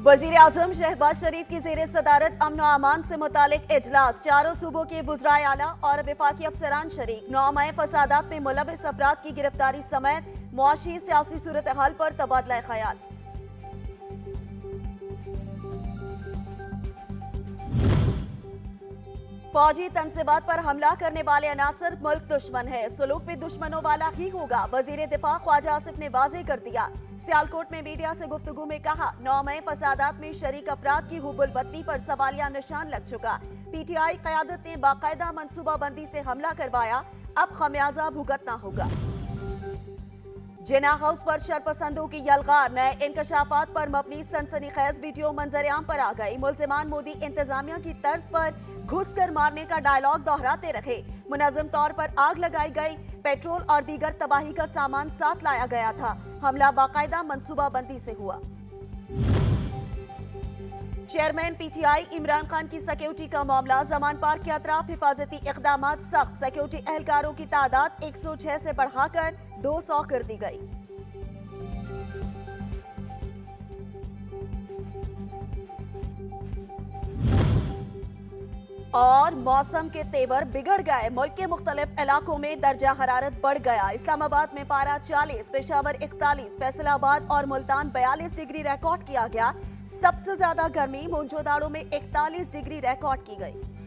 वजीर आजम शहबाज शरीफ की जेर सदारत अमन अमान से मुतालिक इजलास, चारों सूबों के वुज़राए आला और वफाकी अफसरान शरीक। नौमाए फसादात में मुलविस अफराद की गिरफ्तारी समेत मुआशी सियासी सूरत हाल पर तबादला ख्याल। फौजी तनसीबात पर हमला करने वाले अनासर मुल्क दुश्मन है, सुलूक भी दुश्मनों वाला ही होगा। वजीर दिफा ख्वाजा आसिफ ने वाज़ेह कर दिया। सियालकोट में मीडिया से गुफ्तगू में कहा, नौमई फसादात में शरीक अफराद की हुबुल बत्ती पर सवालिया निशान लग चुका। पीटीआई क़यादत ने बाकायदा मनसूबाबंदी से हमला करवाया, अब खमियाजा भुगतना होगा। जिना हाउस पर शरपसंदों की यलगार, नए इंकशाफात पर मबनी सनसनीखेज वीडियो मंजरेआम पर आ गई। मुल्जिमान मोदी इंतजामिया की तर्ज पर घुसकर मारने का डायलॉग दोहराते रहे। मुनज़्ज़म तौर पर आग लगाई गई, पेट्रोल और दीगर तबाही का सामान साथ लाया गया था। हमला बाकायदा मंसूबाबंदी से हुआ। चेयरमैन पीटीआई इमरान खान की सिक्योरिटी का मामला, जमान पार्क के अतराफ हिफाजती इकदाम सख्त। सिक्योरिटी एहलकारों की तादाद 106 से बढ़ाकर 200 कर दी गई। और मौसम के तेवर बिगड़ गए, मुल्क के मुख्तलिफ इलाकों में दर्जा हरारत बढ़ गया। इस्लामाबाद में पारा 40, पेशावर 41, फैसलाबाद और मुल्तान 42 डिग्री रिकॉर्ड किया गया। सबसे ज्यादा गर्मी मोंजोदाड़ो में 41 डिग्री रिकॉर्ड की गई।